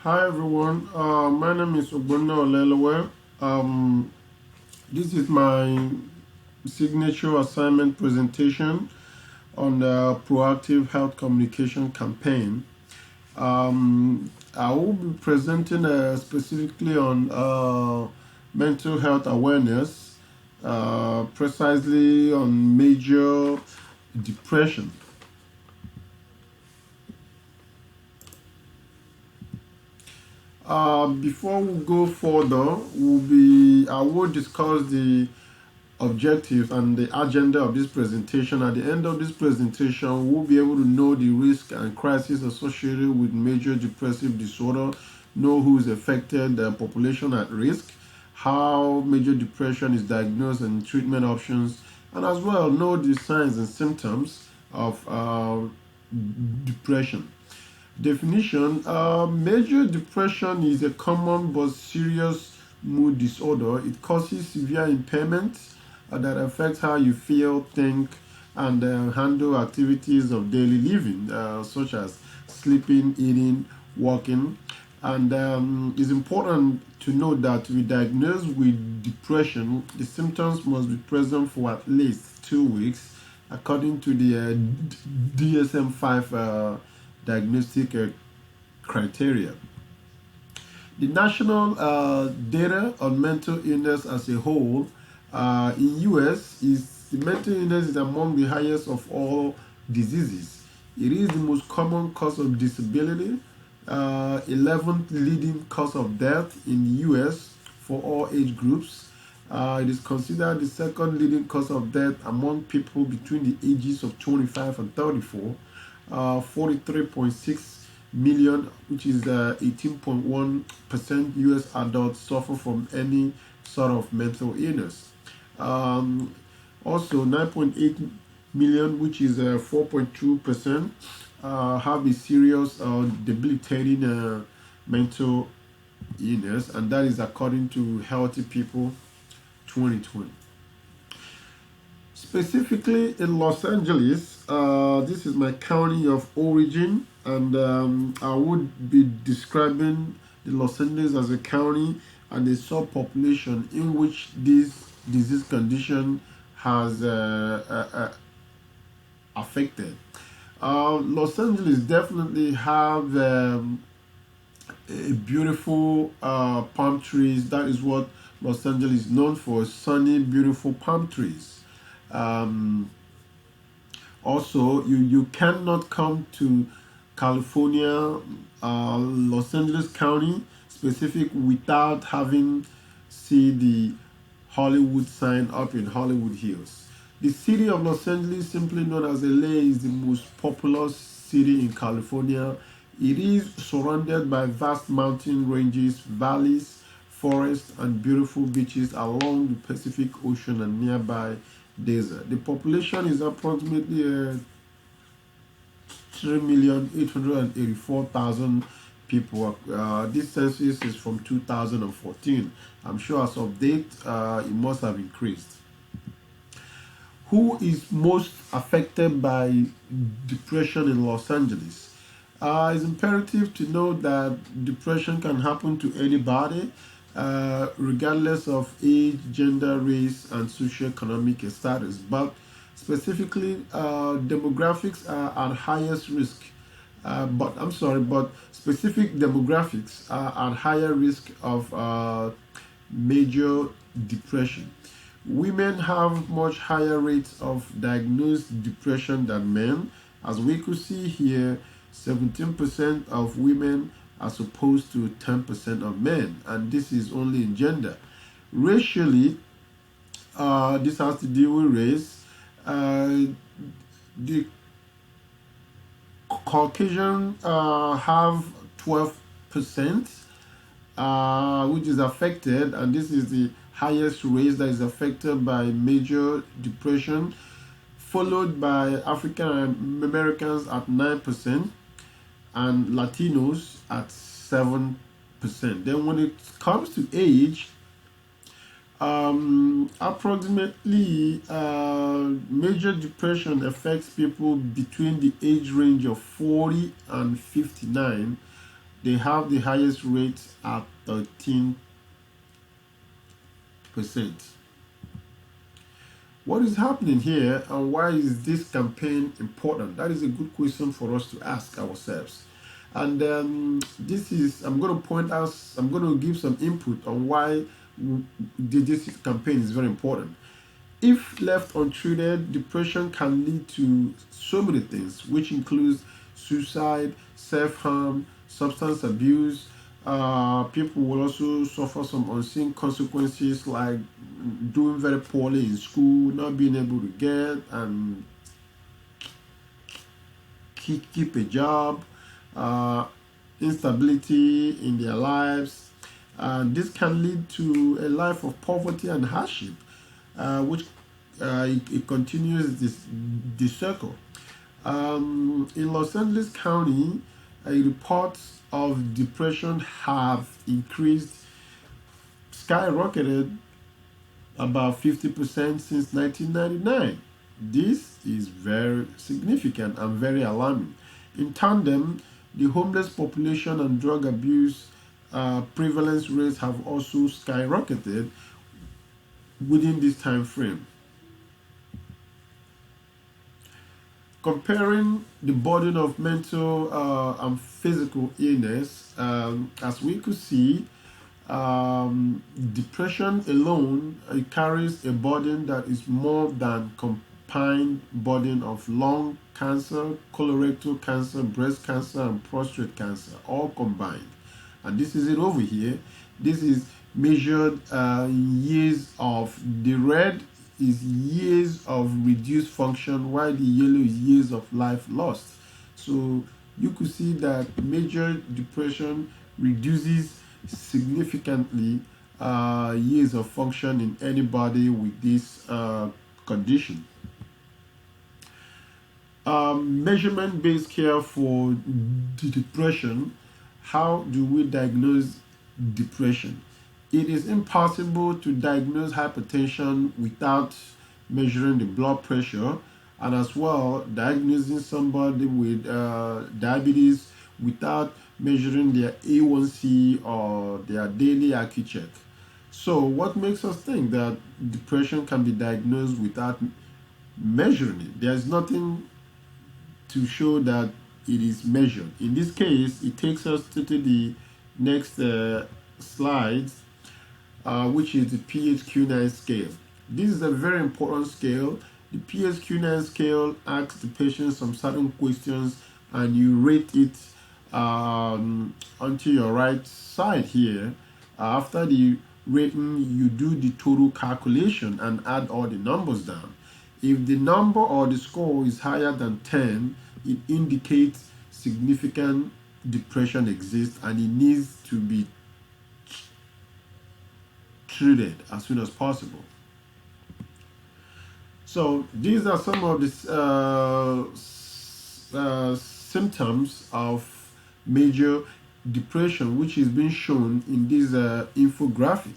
Hi everyone, my name is Ogbonna Olelewe. This is my signature assignment presentation on the proactive health communication campaign. I will be presenting specifically on mental health awareness, precisely on major depression. Before we go further, I will discuss the objectives and the agenda of this presentation. At the end of this presentation, we'll be able to know the risk and crisis associated with major depressive disorder, know who is affected, the population at risk, how major depression is diagnosed and treatment options, and as well know the signs and symptoms of depression. Definition: major depression is a common but serious mood disorder. It causes severe impairment that affects how you feel, think, and handle activities of daily living, such as sleeping, eating, walking. And it's important to note that to be diagnosed with depression, the symptoms must be present for at least 2 weeks, according to the DSM 5 diagnostic criteria. The national data on mental illness as a whole in US is the mental illness is among the highest of all diseases. It is the most common cause of disability, 11th leading cause of death in the US for all age groups. It is considered the second leading cause of death among people between the ages of 25 and 34. 43.6 million, which is 18.1% US adults suffer from any sort of mental illness. Also, 9.8 million, which is 4.2%, have a serious or debilitating mental illness, and that is according to Healthy People 2020. Specifically in Los Angeles, this is my county of origin, and I would be describing the Los Angeles as a county and a subpopulation in which this disease condition has affected. Los Angeles definitely have a beautiful palm trees. That is what Los Angeles is known for: sunny, beautiful palm trees. Um, Also, you cannot come to California, Los Angeles County specific without having see the Hollywood sign up in Hollywood Hills. The city of Los Angeles, simply known as LA, is the most populous city in California. It is surrounded by vast mountain ranges, valleys, forests, and beautiful beaches along the Pacific Ocean and nearby desert. The population is approximately 3,884,000 people. This census is from 2014. I'm sure as of date, it must have increased. Who is most affected by depression in Los Angeles? It's imperative to know that depression can happen to anybody, regardless of age, gender, race, and socioeconomic status. But specifically, demographics are at highest risk. But specific demographics are at higher risk of major depression. Women have much higher rates of diagnosed depression than men. As we could see here, 17% of women as opposed to 10% of men, and this is only in gender. Racially, this has to do with race. The Caucasian have 12%, which is affected, and this is the highest race that is affected by major depression, followed by African Americans at 9% and Latinos at 7%. Then when it comes to age, approximately major depression affects people between the age range of 40 and 59. they have the highest rate at 13%. What is happening here, and why is this campaign important? That is a good question for us to ask ourselves. And I'm going to point out, I'm going to give some input on why this campaign is very important. If left untreated, depression can lead to so many things, which includes suicide, self-harm, substance abuse. People will also suffer some unseen consequences like doing very poorly in school, not being able to get and keep a job, uh, instability in their lives. This can lead to a life of poverty and hardship, which it continues this circle. In Los Angeles County, reports of depression have increased, skyrocketed about 50% since 1999. This is very significant and very alarming. In tandem, the homeless population and drug abuse prevalence rates have also skyrocketed within this time frame. Comparing the burden of mental and physical illness, as we could see, depression alone it carries a burden that is more than combined burden of lung cancer, colorectal cancer, breast cancer, and prostate cancer, all combined. And this is it over here. This is measured in years of, the red is years of reduced function, while the yellow is years of life lost. So you could see that major depression reduces significantly years of function in anybody with this condition. Measurement-based care for depression. How do we diagnose depression? It is impossible to diagnose hypertension without measuring the blood pressure, and as well diagnosing somebody with diabetes without measuring their A1C or their daily IQ check. So what makes us think that depression can be diagnosed without measuring it? There's nothing to show that it is measured. In this case, it takes us to the next slide, which is the PHQ-9 scale. This is a very important scale. The PHQ-9 scale asks the patient some certain questions, and you rate it onto your right side here. After the rating, you do the total calculation and add all the numbers down. If the number or the score is higher than 10, it indicates significant depression exists and it needs to be treated as soon as possible. So these are some of the symptoms of major depression, which is being shown in this infographic.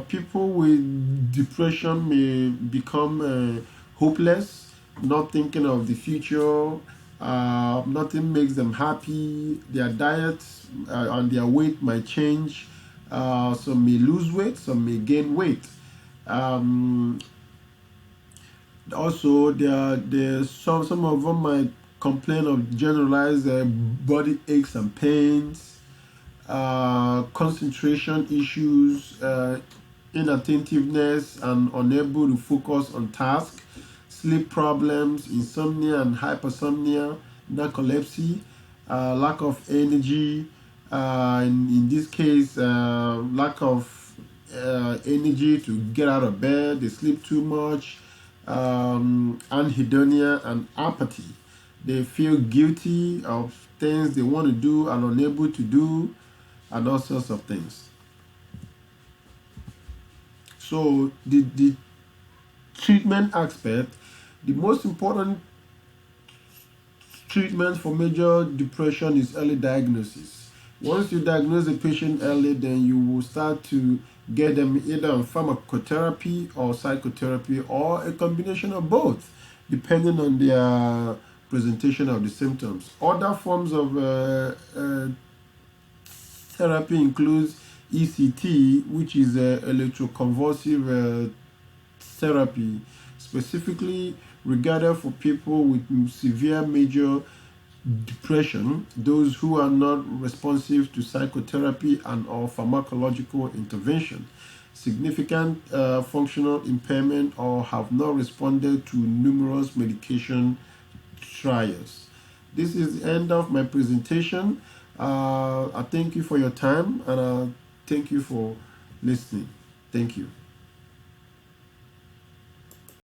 People with depression may become hopeless, not thinking of the future. Nothing makes them happy. Their diet and their weight might change. Some may lose weight, some may gain weight. Also, some of them might complain of generalized body aches and pains, concentration issues, inattentiveness and unable to focus on task, sleep problems, insomnia and hypersomnia, narcolepsy, lack of energy, in this case, lack of energy to get out of bed, they sleep too much, anhedonia and apathy. They feel guilty of things they want to do and unable to do, and all sorts of things. So the treatment aspect, the most important treatment for major depression is early diagnosis. Once you diagnose a patient early, then you will start to get them either on pharmacotherapy or psychotherapy or a combination of both, depending on their presentation of the symptoms. Other forms of therapy includes ECT, which is electroconvulsive therapy, specifically regarded for people with severe major depression, those who are not responsive to psychotherapy and or pharmacological intervention, significant functional impairment, or have not responded to numerous medication trials. This is the end of my presentation. I thank you for your time, and thank you for listening. Thank you.